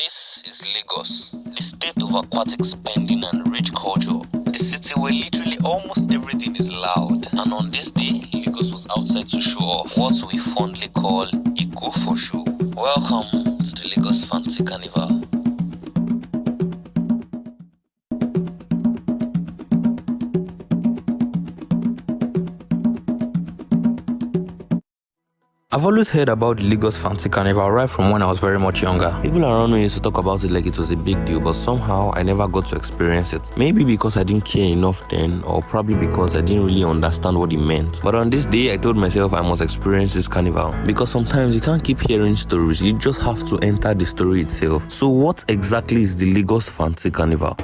This is Lagos, the state of aquatic spending and rich culture. The city where literally almost everything is loud. And on this day, Lagos was outside to show off what we fondly call a go for show. Welcome to the Lagos Fanti Carnival. I've always heard about the Lagos Fanti Carnival right from when I was very much younger. People around me used to talk about it like it was a big deal, but somehow I never got to experience it. Maybe because I didn't care enough then, or probably because I didn't really understand what it meant. But on this day, I told myself I must experience this carnival. Because sometimes you can't keep hearing stories, you just have to enter the story itself. So what exactly is the Lagos Fanti Carnival?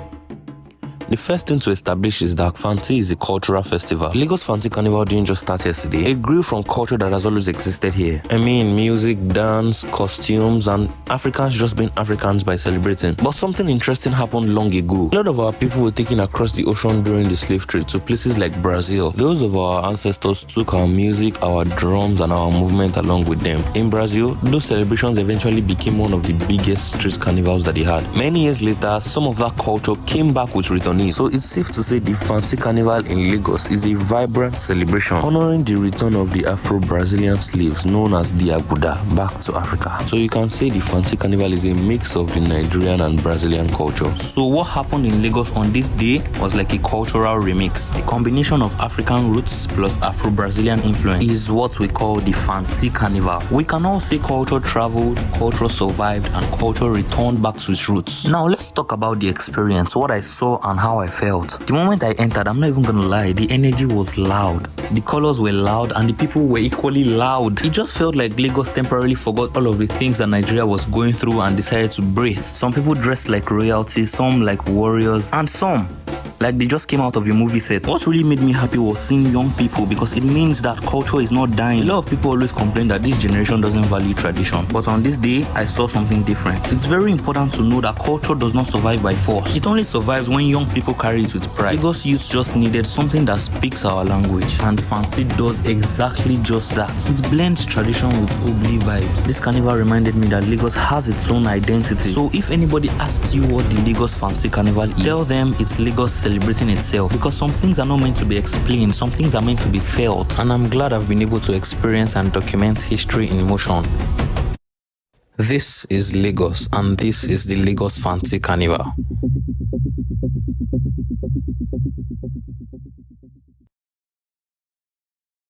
The first thing to establish is that Fanti is a cultural festival. Lagos Fanti Carnival didn't just start yesterday. It grew from culture that has always existed here. I mean, music, dance, costumes, and Africans just being Africans by celebrating. But something interesting happened long ago. A lot of our people were taken across the ocean during the slave trade to places like Brazil. Those of our ancestors took our music, our drums, and our movement along with them. In Brazil, those celebrations eventually became one of the biggest street carnivals that they had. Many years later, some of that culture came back with return. So it's safe to say the Fanti Carnival in Lagos is a vibrant celebration honoring the return of the Afro-Brazilian slaves known as the Aguda back to Africa. So you can say the Fanti Carnival is a mix of the Nigerian and Brazilian culture. So what happened in Lagos on this day was like a cultural remix. The combination of African roots plus Afro-Brazilian influence is what we call the Fanti Carnival. We can all say culture traveled, culture survived, and culture returned back to its roots. Now let's talk about the experience, what I saw and how I felt. The moment I entered, I'm not even gonna lie, the energy was loud. The colors were loud and the people were equally loud. It just felt like Lagos temporarily forgot all of the things that Nigeria was going through and decided to breathe. Some people dressed like royalty, some like warriors, and some like they just came out of a movie set. What really made me happy was seeing young people, because it means that culture is not dying. A lot of people always complain that this generation doesn't value tradition, but on this day, I saw something different. It's very important to know that culture does not survive by force. It only survives when young people carry it with pride. Lagos youth just needed something that speaks our language, and Fanti does exactly just that. It blends tradition with Obli vibes. This carnival reminded me that Lagos has its own identity. So if anybody asks you what the Lagos Fanti Carnival is, tell them it's Lagos celebrating itself, because some things are not meant to be explained, some things are meant to be felt, and I'm glad I've been able to experience and document history in motion. This is Lagos, and this is the Lagos Fanti Carnival.